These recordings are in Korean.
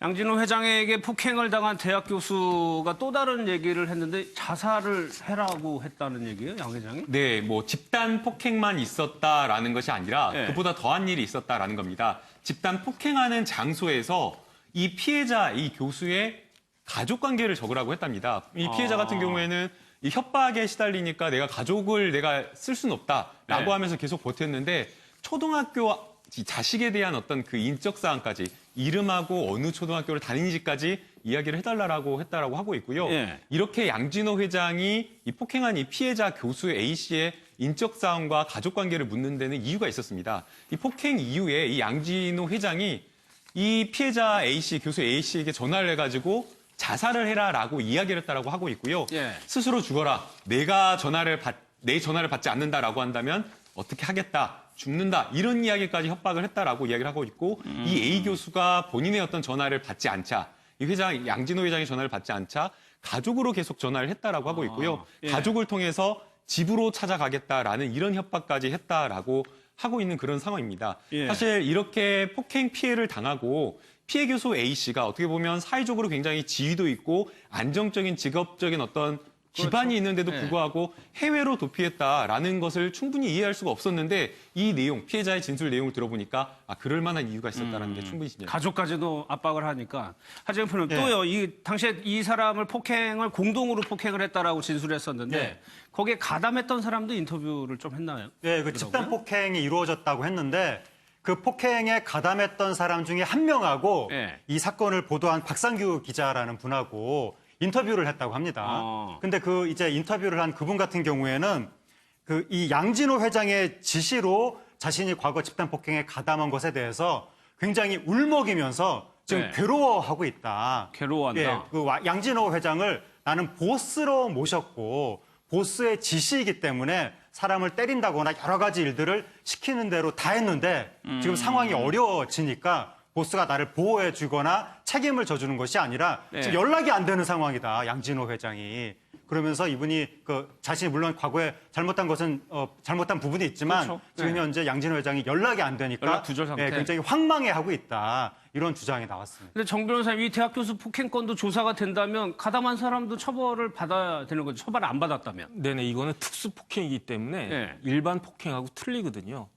양진호 회장에게 폭행을 당한 대학 교수가 또 다른 얘기를 했는데 자살을 해라고 했다는 얘기예요, 양 회장이? 네, 뭐 집단 폭행만 있었다라는 것이 아니라 네. 그보다 더한 일이 있었다라는 겁니다. 집단 폭행하는 장소에서 이 피해자, 이 교수의 가족 관계를 적으라고 했답니다. 이 피해자 같은 경우에는 이 협박에 시달리니까 내가 가족을 내가 쓸 수는 없다라고 네. 하면서 계속 버텼는데 초등학교 자식에 대한 어떤 그 인적 사항까지 이름하고 어느 초등학교를 다니는지까지 이야기를 해달라고 했다라고 하고 있고요. 예. 이렇게 양진호 회장이 이 폭행한 이 피해자 교수 A 씨의 인적 사항과 가족 관계를 묻는 데는 이유가 있었습니다. 이 폭행 이후에 이 양진호 회장이 이 피해자 A 씨, 교수 A 씨에게 전화를 해가지고 자살을 해라라고 이야기를 했다라고 하고 있고요. 예. 스스로 죽어라. 내 전화를 받지 않는다라고 한다면 어떻게 하겠다. 죽는다. 이런 이야기까지 협박을 했다라고 이야기를 하고 있고 이 A 교수가 본인의 어떤 전화를 받지 않자 이 회장 양진호 회장의 전화를 받지 않자 가족으로 계속 전화를 했다라고 하고 있고요. 예. 가족을 통해서 집으로 찾아가겠다라는 이런 협박까지 했다라고 하고 있는 그런 상황입니다. 예. 사실 이렇게 폭행 피해를 당하고 피해 교수 A 씨가 어떻게 보면 사회적으로 굉장히 지위도 있고 안정적인 직업적인 어떤 기반이 있는데도 네. 불구하고 해외로 도피했다라는 것을 충분히 이해할 수가 없었는데 이 내용, 피해자의 진술 내용을 들어보니까 그럴 만한 이유가 있었다는 게 충분히 진짜. 가족까지도 압박을 하니까. 하재영 프로님 네. 또요. 당시에 이 사람을 공동으로 폭행을 했다라고 진술했었는데 네. 거기에 가담했던 사람도 인터뷰를 좀 했나요? 네, 그 집단 폭행이 이루어졌다고 했는데 그 폭행에 가담했던 사람 중에 한 명하고 네. 이 사건을 보도한 박상규 기자라는 분하고 인터뷰를 했다고 합니다. 근데 그 이제 인터뷰를 한 그분 같은 경우에는 그 이 양진호 회장의 지시로 자신이 과거 집단 폭행에 가담한 것에 대해서 굉장히 울먹이면서 지금 네. 괴로워하고 있다. 괴로워한다. 예, 그 양진호 회장을 나는 보스로 모셨고 보스의 지시이기 때문에 사람을 때린다거나 여러 가지 일들을 시키는 대로 다 했는데 지금 상황이 어려워지니까 보스가 나를 보호해 주거나 책임을 져주는 것이 아니라 네. 지금 연락이 안 되는 상황이다. 양진호 회장이. 그러면서 이분이 자신이 물론 과거에 잘못한 것은 잘못한 부분이 있지만 그렇죠. 지금 네. 현재 양진호 회장이 연락이 안 되니까 연락 두절 상태. 굉장히 황망해하고 있다. 이런 주장이 나왔습니다. 근데 정 변호사님, 이 대학 교수 폭행건도 조사가 된다면 가담한 사람도 처벌을 받아야 되는 거죠. 처벌을 안 받았다면. 네네, 이거는 특수 폭행이기 때문에 네. 일반 폭행하고 틀리거든요.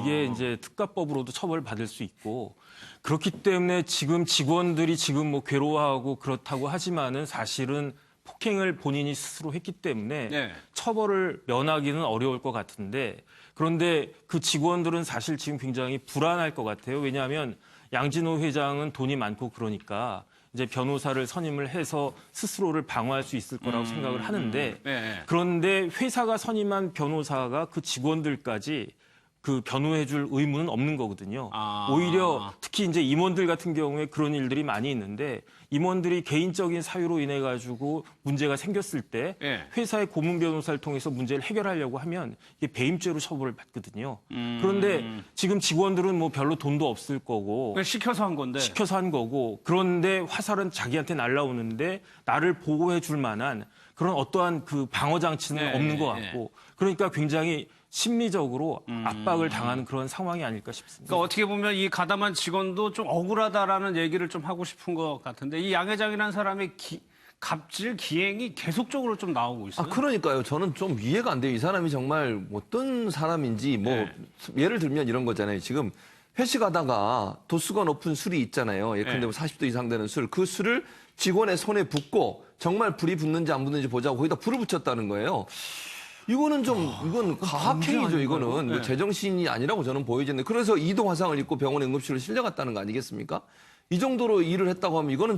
이게 이제 특가법으로도 처벌을 받을 수 있고 그렇기 때문에 지금 직원들이 지금 뭐 괴로워하고 그렇다고 하지만은 사실은 폭행을 본인이 스스로 했기 때문에 네. 처벌을 면하기는 어려울 것 같은데 그런데 그 직원들은 사실 지금 굉장히 불안할 것 같아요. 왜냐하면 양진호 회장은 돈이 많고 그러니까 이제 변호사를 선임을 해서 스스로를 방어할 수 있을 거라고 생각을 하는데 네. 그런데 회사가 선임한 변호사가 그 직원들까지 그 변호해줄 의무는 없는 거거든요. 오히려 특히 이제 임원들 같은 경우에 그런 일들이 많이 있는데 임원들이 개인적인 사유로 인해 가지고 문제가 생겼을 때 예. 회사의 고문 변호사를 통해서 문제를 해결하려고 하면 이게 배임죄로 처벌을 받거든요. 그런데 지금 직원들은 뭐 별로 돈도 없을 거고 그냥 시켜서 한 건데. 시켜서 한 거고 그런데 화살은 자기한테 날라오는데 나를 보호해 줄 만한 그런 어떠한 그 방어 장치는 네, 없는 것 네, 같고 그러니까 굉장히 심리적으로 압박을 당하는 그런 상황이 아닐까 싶습니다. 그러니까 어떻게 보면 이 가담한 직원도 좀 억울하다라는 얘기를 좀 하고 싶은 것 같은데 이 양 회장이라는 사람의 갑질 기행이 계속적으로 좀 나오고 있어요. 그러니까요. 저는 좀 이해가 안 돼요. 이 사람이 정말 어떤 사람인지 예를 들면 이런 거잖아요. 지금 회식하다가 도수가 높은 술이 있잖아요. 예컨대 뭐 40도 이상 되는 술. 그 술을 직원의 손에 붓고 정말 불이 붙는지 안 붙는지 보자고 거기다 불을 붙였다는 거예요. 이거는 이건 가학행위죠, 이거는. 뭐 제정신이 아니라고 저는 보여지는데. 그래서 이도 화상을 입고 병원에 응급실로 실려갔다는 거 아니겠습니까? 이 정도로 일을 했다고 하면 이거는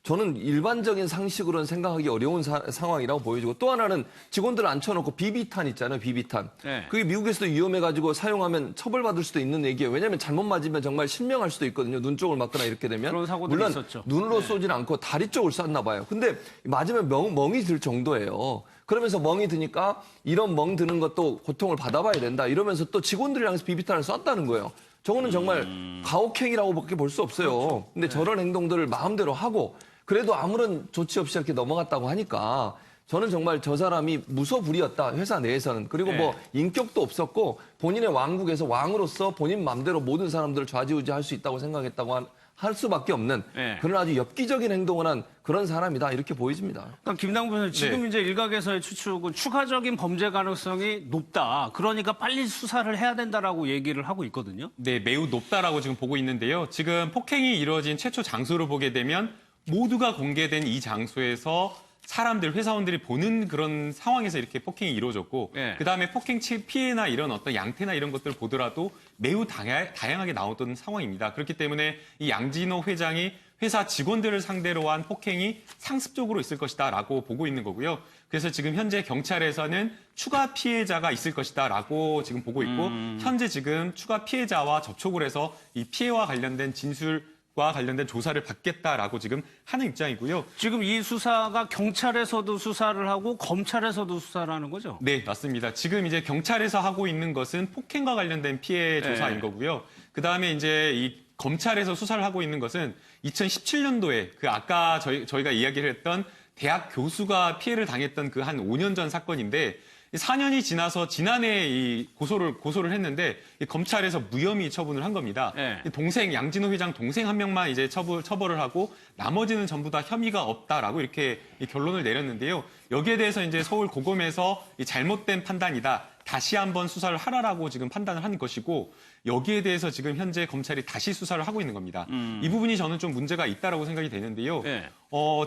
저는 일반적인 상식으로는 생각하기 어려운 상황이라고 보여지고 또 하나는 직원들을 앉혀놓고 비비탄 있잖아요, 비비탄. 네. 그게 미국에서도 위험해가지고 사용하면 처벌받을 수도 있는 얘기예요. 왜냐하면 잘못 맞으면 정말 실명할 수도 있거든요. 눈 쪽을 맞거나 이렇게 되면. 그런 사고들이 물론 있었죠. 눈으로 쏘진 않고 다리 쪽을 쐈나 봐요. 근데 맞으면 멍이 들 정도예요. 그러면서 멍이 드니까 이런 멍 드는 것도 고통을 받아봐야 된다. 이러면서 또 직원들을 향해서 비비탄을 쐈다는 거예요. 저거는 정말 가혹행위라고밖에 볼 수 없어요. 그렇죠. 근데 저런 행동들을 마음대로 하고 그래도 아무런 조치 없이 이렇게 넘어갔다고 하니까 저는 정말 저 사람이 무소불위였다. 회사 내에서는. 그리고 네. 뭐 인격도 없었고 본인의 왕국에서 왕으로서 본인 맘대로 모든 사람들을 좌지우지할 수 있다고 생각했다고 할 수밖에 없는 네. 그런 아주 엽기적인 행동을 한 그런 사람이다. 이렇게 보여집니다. 그러니까 김남국 변호사님, 지금 네. 이제 일각에서의 추측은 추가적인 범죄 가능성이 높다. 그러니까 빨리 수사를 해야 된다라고 얘기를 하고 있거든요. 네, 매우 높다라고 지금 보고 있는데요. 지금 폭행이 이루어진 최초 장소를 보게 되면 모두가 공개된 이 장소에서 사람들, 회사원들이 보는 그런 상황에서 이렇게 폭행이 이루어졌고 네. 그다음에 폭행 피해나 이런 어떤 양태나 이런 것들을 보더라도 매우 다양하게 나오던 상황입니다. 그렇기 때문에 이 양진호 회장이 회사 직원들을 상대로 한 폭행이 상습적으로 있을 것이다라고 보고 있는 거고요. 그래서 지금 현재 경찰에서는 추가 피해자가 있을 것이다라고 지금 보고 있고 현재 지금 추가 피해자와 접촉을 해서 이 피해와 관련된 진술과 관련된 조사를 받겠다라고 지금 하는 입장이고요. 지금 이 수사가 경찰에서도 수사를 하고 검찰에서도 수사를 하는 거죠? 네, 맞습니다. 지금 이제 경찰에서 하고 있는 것은 폭행과 관련된 피해 조사인 거고요. 그다음에 이제 이 검찰에서 수사를 하고 있는 것은 2017년도에 그 아까 저희가 이야기를 했던 대학 교수가 피해를 당했던 그 한 5년 전 사건인데 4년이 지나서 지난해 이 고소를 했는데 이 검찰에서 무혐의 처분을 한 겁니다. 네. 동생 양진호 회장 동생 한 명만 이제 처벌을 하고 나머지는 전부 다 혐의가 없다라고 이렇게 이 결론을 내렸는데요. 여기에 대해서 이제 서울 고검에서 이 잘못된 판단이다. 다시 한번 수사를 하라라고 지금 판단을 한 것이고 여기에 대해서 지금 현재 검찰이 다시 수사를 하고 있는 겁니다. 이 부분이 저는 좀 문제가 있다라고 생각이 되는데요. 네.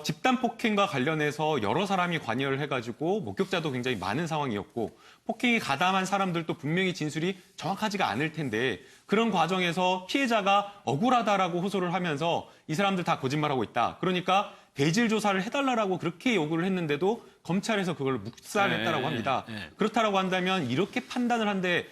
집단 폭행과 관련해서 여러 사람이 관여를 해가지고 목격자도 굉장히 많은 상황이었고 폭행이 가담한 사람들도 분명히 진술이 정확하지가 않을 텐데 그런 과정에서 피해자가 억울하다라고 호소를 하면서 이 사람들 다 거짓말하고 있다. 그러니까 대질 조사를 해달라고 그렇게 요구를 했는데도 검찰에서 그걸 묵살했다라고 합니다. 그렇다라고 한다면 이렇게 판단을 한데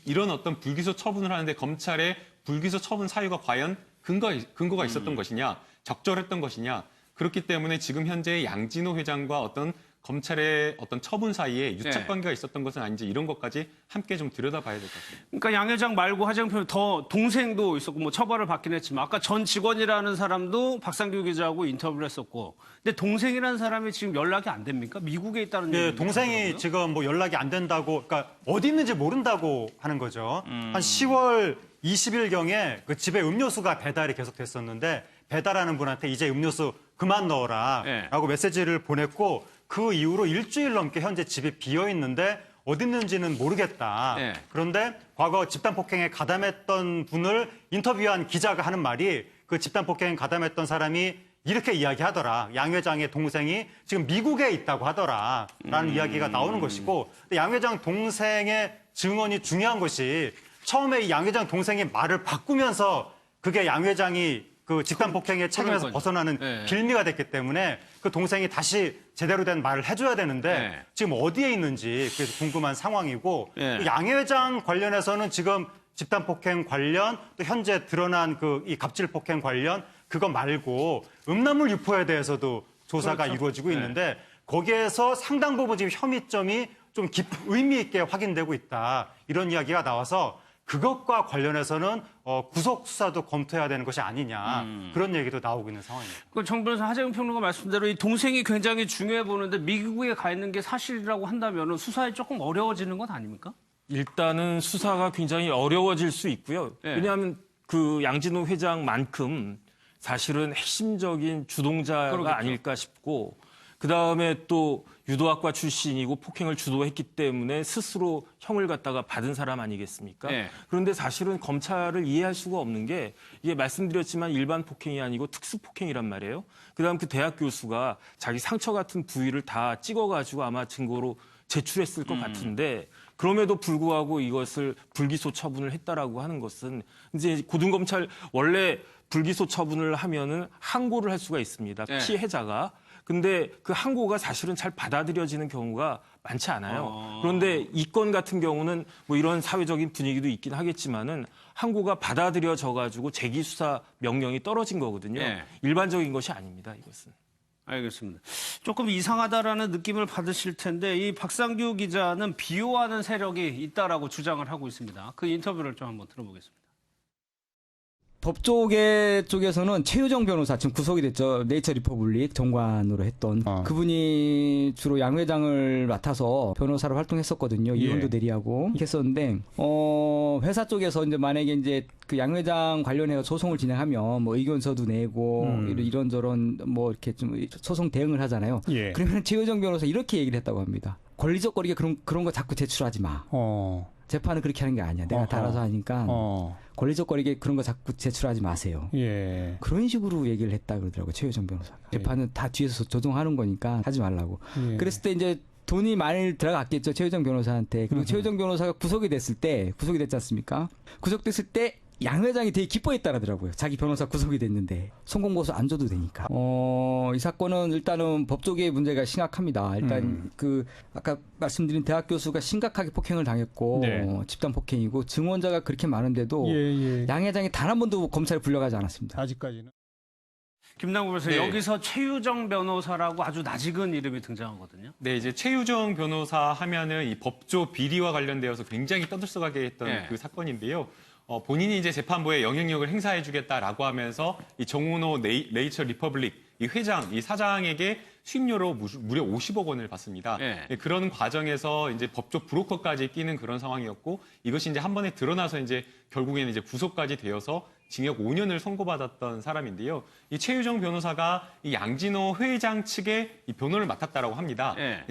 이런 어떤 불기소 처분을 하는데 검찰의 불기소 처분 사유가 과연 근거가 있었던 것이냐, 적절했던 것이냐. 그렇기 때문에 지금 현재 양진호 회장과 어떤 검찰의 어떤 처분 사이에 유착 관계가 있었던 것은 아닌지 이런 것까지 함께 좀 들여다봐야 될 것 같습니다. 그러니까 양 회장 말고 하정표 더 동생도 있었고 뭐 처벌을 받긴 했지만 아까 전 직원이라는 사람도 박상규 기자하고 인터뷰를 했었고 근데 동생이라는 사람이 지금 연락이 안 됩니까? 미국에 있다는 네, 얘기가 동생이 있더라고요. 지금 뭐 연락이 안 된다고, 그러니까 어디 있는지 모른다고 하는 거죠. 한 10월 20일경에 그 집에 음료수가 배달이 계속 됐었는데 배달하는 분한테 이제 음료수 그만 넣어라 네. 라고 메시지를 보냈고 그 이후로 일주일 넘게 현재 집이 비어 있는데 어디 있는지는 모르겠다. 네. 그런데 과거 집단 폭행에 가담했던 분을 인터뷰한 기자가 하는 말이 그 집단 폭행에 가담했던 사람이 이렇게 이야기하더라. 양 회장의 동생이 지금 미국에 있다고 하더라라는 이야기가 나오는 것이고 양 회장 동생의 증언이 중요한 것이 처음에 이 양 회장 동생이 말을 바꾸면서 그게 양 회장이 그 집단 폭행의 책임에서 그러니까요. 벗어나는 네. 빌미가 됐기 때문에 그 동생이 다시 제대로 된 말을 해줘야 되는데 네. 지금 지금 어디에 있는지 그래서 궁금한 상황이고 네. 양 회장 관련해서는 지금 집단 폭행 관련 또 현재 드러난 그 이 갑질 폭행 관련 그거 말고 음란물 유포에 대해서도 조사가 그렇죠. 이루어지고 네. 있는데 거기에서 상당 부분 지금 혐의점이 좀 의미 있게 확인되고 있다 이런 이야기가 나와서 그것과 관련해서는 구속 수사도 검토해야 되는 것이 아니냐 그런 얘기도 나오고 있는 상황입니다. 그 정 변호사 하재영 평론가 말씀대로 이 동생이 굉장히 중요해 보는데 미국에 가 있는 게 사실이라고 한다면 수사에 조금 어려워지는 건 아닙니까? 일단은 수사가 굉장히 어려워질 수 있고요. 네. 왜냐하면 그 양진호 회장만큼 사실은 핵심적인 주동자가 그러겠죠. 아닐까 싶고 그다음에 또 유도학과 출신이고 폭행을 주도했기 때문에 스스로 형을 갖다가 받은 사람 아니겠습니까? 네. 그런데 사실은 검찰을 이해할 수가 없는 게 이게 말씀드렸지만 일반 폭행이 아니고 특수 폭행이란 말이에요. 그다음 그 대학 교수가 자기 상처 같은 부위를 다 찍어가지고 아마 증거로 제출했을 것 같은데 그럼에도 불구하고 이것을 불기소 처분을 했다라고 하는 것은 이제 고등검찰 원래 불기소 처분을 하면은 항고를 할 수가 있습니다. 네. 피해자가. 근데 그 항고가 사실은 잘 받아들여지는 경우가 많지 않아요. 그런데 이 건 같은 경우는 뭐 이런 사회적인 분위기도 있긴 하겠지만은 항고가 받아들여져 가지고 재기 수사 명령이 떨어진 거거든요. 네. 일반적인 것이 아닙니다. 이것은. 알겠습니다. 조금 이상하다라는 느낌을 받으실 텐데 이 박상규 기자는 비호하는 세력이 있다라고 주장을 하고 있습니다. 그 인터뷰를 좀 한번 들어보겠습니다. 법조계 쪽에서는 최유정 변호사 지금 구속이 됐죠. 네이처 리퍼블릭 정관으로 했던 그분이 주로 양 회장을 맡아서 변호사로 활동했었거든요. 이혼도 대리하고 했었는데 회사 쪽에서 이제 만약에 이제 그 양 회장 관련해서 소송을 진행하면 뭐 의견서도 내고 이런저런 뭐 이렇게 좀 소송 대응을 하잖아요. 예. 그러면 최유정 변호사 이렇게 얘기를 했다고 합니다. 권리적 거리게 그런 거 자꾸 제출하지 마. 재판은 그렇게 하는 게 아니야. 내가 다 알아서 하니까 권리적 거리게 그런 거 자꾸 제출하지 마세요. 예. 그런 식으로 얘기를 했다 그러더라고요. 최유정 변호사가. 재판은 다 뒤에서 조정하는 거니까 하지 말라고. 예. 그랬을 때 이제 돈이 많이 들어갔겠죠. 최유정 변호사한테. 그리고 최유정 변호사가 구속이 됐지 않습니까? 구속됐을 때 양 회장이 되게 기뻐했다 그러더라고요. 자기 변호사 구속이 됐는데 송공고소 안 줘도 되니까. 이 사건은 일단은 법조계의 문제가 심각합니다. 일단 그 아까 말씀드린 대학 교수가 심각하게 폭행을 당했고 네. 집단 폭행이고 증언자가 그렇게 많은데도 예. 양 회장이 단 한 번도 검찰에 불려가지 않았습니다. 아직까지는. 김남국 변호사 네. 여기서 최유정 변호사라고 아주 낯익은 이름이 등장하거든요. 네, 이제 최유정 변호사 하면은 이 법조 비리와 관련되어서 굉장히 떠들썩하게 했던 네. 그 사건인데요. 본인이 이제 재판부에 영향력을 행사해주겠다라고 하면서 이 정운호 네이처 리퍼블릭 이 회장, 이 사장에게 수임료로 무려 50억 원을 받습니다. 네. 그런 과정에서 이제 법조 브로커까지 끼는 그런 상황이었고 이것이 이제 한 번에 드러나서 이제 결국에는 이제 구속까지 되어서 징역 5년을 선고받았던 사람인데요. 이 최유정 변호사가 이 양진호 회장 측의 이 변호를 맡았다라고 합니다. 네.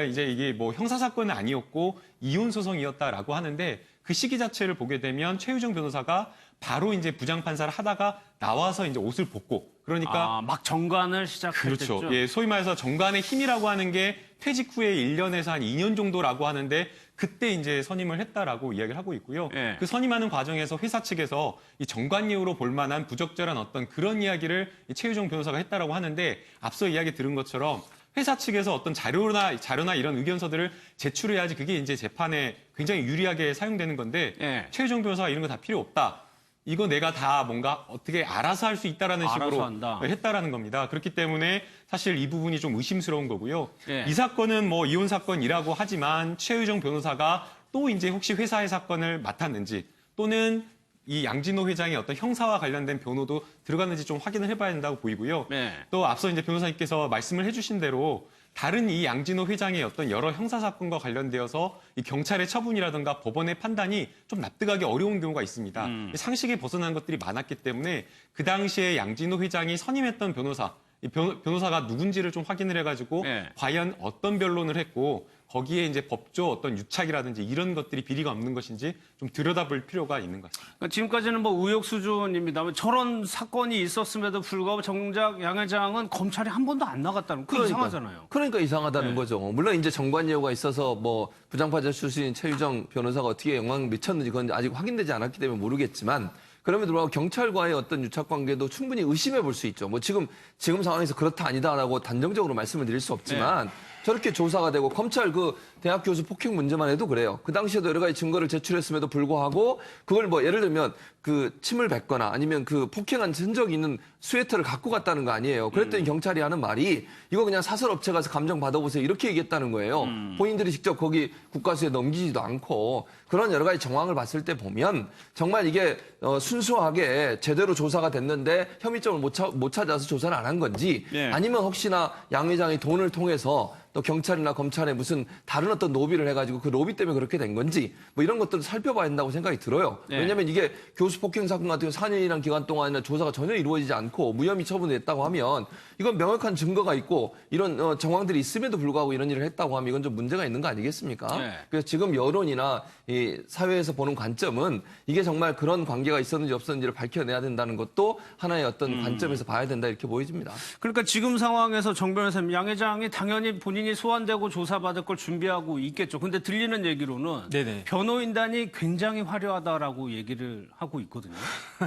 이제 이게 뭐 형사 사건은 아니었고 이혼 소송이었다라고 하는데 그 시기 자체를 보게 되면 최유정 변호사가 바로 이제 부장판사를 하다가 나와서 이제 옷을 벗고 그러니까 막 정관을 시작했죠. 그렇죠. 예, 소위 말해서 정관의 힘이라고 하는 게 퇴직 후에 1년에서 한 2년 정도라고 하는데 그때 이제 선임을 했다라고 이야기를 하고 있고요. 예. 그 선임하는 과정에서 회사 측에서 이 정관예우로 볼 만한 부적절한 어떤 그런 이야기를 이 최유정 변호사가 했다라고 하는데 앞서 이야기 들은 것처럼 회사 측에서 어떤 자료나 이런 의견서들을 제출해야지 그게 이제 재판에 굉장히 유리하게 사용되는 건데 예. 최유정 변호사가 이런 거 다 필요 없다. 이거 내가 다 뭔가 어떻게 알아서 할 수 있다라는 알아서 식으로 한다. 했다라는 겁니다. 그렇기 때문에 사실 이 부분이 좀 의심스러운 거고요. 예. 이 사건은 뭐 이혼 사건이라고 하지만 최유정 변호사가 또 이제 혹시 회사의 사건을 맡았는지 또는 이 양진호 회장의 어떤 형사와 관련된 변호도 들어갔는지 좀 확인을 해봐야 된다고 보이고요. 네. 또 앞서 이제 변호사님께서 말씀을 해주신 대로 다른 이 양진호 회장의 어떤 여러 형사 사건과 관련되어서 이 경찰의 처분이라든가 법원의 판단이 좀 납득하기 어려운 경우가 있습니다. 상식에 벗어난 것들이 많았기 때문에 그 당시에 양진호 회장이 선임했던 변호사, 이 변호사가 누군지를 좀 확인을 해가지고 네. 과연 어떤 변론을 했고 거기에 이제 법조 어떤 유착이라든지 이런 것들이 비리가 없는 것인지 좀 들여다볼 필요가 있는 것 같습니다. 그러니까 지금까지는 뭐 의혹 수준입니다만 저런 사건이 있었음에도 불구하고 정작 양 회장은 검찰에 한 번도 안 나갔다는 거 이상하잖아요. 그러니까 이상하다는 네. 거죠. 물론 이제 정관예우가 있어서 뭐 부장판사 출신 최유정 변호사가 어떻게 영향을 미쳤는지 그건 아직 확인되지 않았기 때문에 모르겠지만 그럼에도 불구하고 경찰과의 어떤 유착 관계도 충분히 의심해 볼 수 있죠. 뭐 지금 상황에서 그렇다 아니다라고 단정적으로 말씀을 드릴 수 없지만 저렇게 조사가 되고 검찰 그 대학 교수 폭행 문제만 해도 그래요. 그 당시에도 여러 가지 증거를 제출했음에도 불구하고 그걸 뭐 예를 들면 그 침을 뱉거나 아니면 그 폭행한 흔적이 있는 스웨터를 갖고 갔다는 거 아니에요. 그랬더니 경찰이 하는 말이 이거 그냥 사설업체 가서 감정 받아보세요. 이렇게 얘기했다는 거예요. 본인들이 직접 거기 국과수에 넘기지도 않고 그런 여러 가지 정황을 봤을 때 보면 정말 이게 순수하게 제대로 조사가 됐는데 혐의점을 못 찾아서 조사를 안 한 건지 네. 아니면 혹시나 양 회장이 돈을 통해서 또 경찰이나 검찰에 무슨 다른 어떤 로비를 해가지고 그 로비 때문에 그렇게 된 건지 뭐 이런 것들을 살펴봐야 된다고 생각이 들어요. 네. 왜냐하면 이게 교수 폭행 사건 같은 경우 4년이라는 기간 동안이나 조사가 전혀 이루어지지 않고 무혐의 처분됐다고 하면 이건 명확한 증거가 있고 이런 정황들이 있음에도 불구하고 이런 일을 했다고 하면 이건 좀 문제가 있는 거 아니겠습니까? 네. 그래서 지금 여론이나 이 사회에서 보는 관점은 이게 정말 그런 관계가 있었는지 없었는지를 밝혀내야 된다는 것도 하나의 어떤 관점에서 봐야 된다 이렇게 보여집니다. 그러니까 지금 상황에서 정 변호사님, 양 회장이 당연히 본인이 소환되고 조사받을 걸 준비하고 있겠죠. 근데 들리는 얘기로는 네네. 변호인단이 굉장히 화려하다라고 얘기를 하고 있거든요.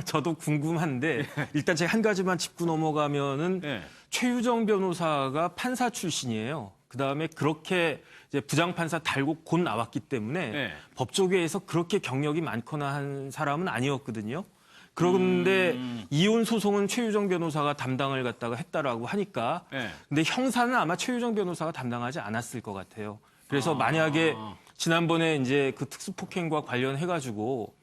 저도 궁금한데 일단 제가 한 가지만 짚고 넘어가면은 네. 최유정 변호사가 판사 출신이에요. 그다음에 그렇게 이제 부장판사 달고 곧 나왔기 때문에 네. 법조계에서 그렇게 경력이 많거나 한 사람은 아니었거든요. 그런데 이혼 소송은 최유정 변호사가 담당을 갖다가 했다라고 하니까 네. 근데 형사는 아마 최유정 변호사가 담당하지 않았을 것 같아요. 그래서 만약에 지난번에 이제 그 특수폭행과 관련해 가지고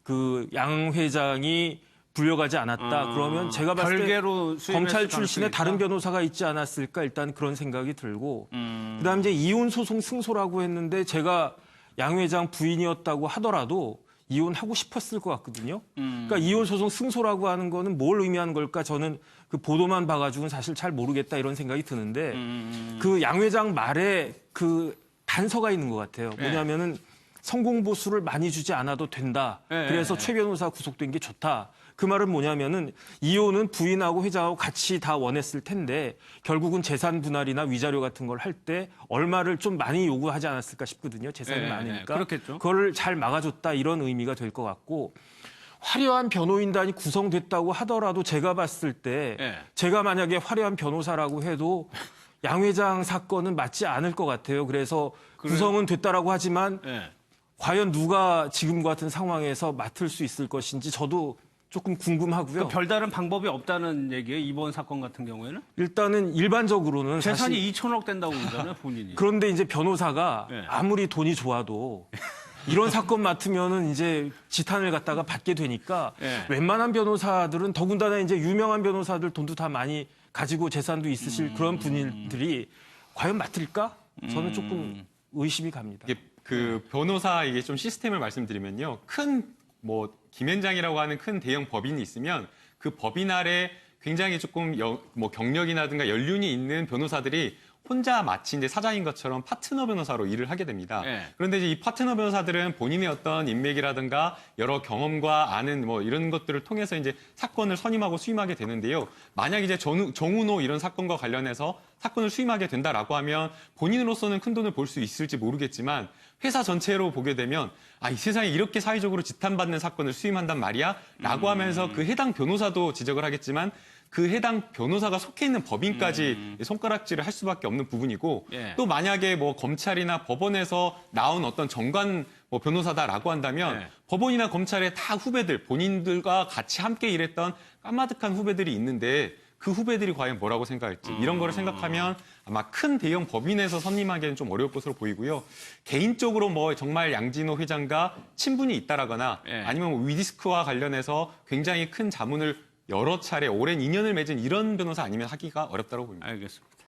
그 양 회장이 불려가지 않았다. 그러면 제가 봤을 때 별개로 수임했을 검찰 출신의 가능성이 다른 있다? 변호사가 있지 않았을까 일단 그런 생각이 들고 그다음에 이제 이혼 소송 승소라고 했는데 제가 양 회장 부인이었다고 하더라도 이혼하고 싶었을 것 같거든요. 그러니까 이혼 소송 승소라고 하는 거는 뭘 의미하는 걸까? 저는 그 보도만 봐가지고는 사실 잘 모르겠다 이런 생각이 드는데 그 양 회장 말에 그 단서가 있는 것 같아요. 뭐냐면은 성공보수를 많이 주지 않아도 된다. 그래서 최 변호사 구속된 게 좋다. 그 말은 뭐냐면은 이혼은 부인하고 회장하고 같이 다 원했을 텐데 결국은 재산 분할이나 위자료 같은 걸 할 때 얼마를 좀 많이 요구하지 않았을까 싶거든요. 재산이 많으니까. 그렇겠죠. 그걸 잘 막아줬다 이런 의미가 될 것 같고 화려한 변호인단이 구성됐다고 하더라도 제가 봤을 때 제가 만약에 화려한 변호사라고 해도 양 회장 사건은 맞지 않을 것 같아요. 그래서 구성은 됐다라고 하지만 과연 누가 지금 같은 상황에서 맡을 수 있을 것인지 저도 조금 궁금하고요. 그러니까 별다른 방법이 없다는 얘기예요. 이번 사건 같은 경우에는 일단은 일반적으로는 재산이 사실 2천억 된다고 그러잖아요, 본인이. 그런데 이제 변호사가 아무리 돈이 좋아도 이런 사건 맡으면은 이제 지탄을 갖다가 받게 되니까 웬만한 변호사들은 더군다나 이제 유명한 변호사들 돈도 다 많이 가지고 재산도 있으실 그런 분들이 과연 맡을까? 저는 조금 의심이 갑니다. 이게 그 변호사 이게 좀 시스템을 말씀드리면요. 뭐 김현장이라고 하는 큰 대형 법인이 있으면 그 법인 아래 굉장히 조금 뭐 경력이라든가 연륜이 있는 변호사들이 혼자 마치 이제 사장인 것처럼 파트너 변호사로 일을 하게 됩니다. 그런데 이제 이 파트너 변호사들은 본인의 어떤 인맥이라든가 여러 경험과 아는 뭐 이런 것들을 통해서 이제 사건을 선임하고 수임하게 되는데요. 만약 이제 정운호 이런 사건과 관련해서 사건을 수임하게 된다라고 하면 본인으로서는 큰 돈을 벌 수 있을지 모르겠지만 회사 전체로 보게 되면 이 세상에 이렇게 사회적으로 지탄받는 사건을 수임한단 말이야? 라고 하면서 그 해당 변호사도 지적을 하겠지만 그 해당 변호사가 속해 있는 법인까지 손가락질을 할 수밖에 없는 부분이고 또 만약에 뭐 검찰이나 법원에서 나온 어떤 정관 뭐 변호사다라고 한다면 법원이나 검찰의 다 후배들 본인들과 같이 함께 일했던 까마득한 후배들이 있는데 그 후배들이 과연 뭐라고 생각할지 이런 거를 생각하면 아마 큰 대형 법인에서 선임하기에는 좀 어려울 것으로 보이고요. 개인적으로 뭐 정말 양진호 회장과 친분이 있다라거나 아니면 뭐 위디스크와 관련해서 굉장히 큰 자문을 여러 차례 오랜 인연을 맺은 이런 변호사 아니면 하기가 어렵다고 봅니다. 알겠습니다.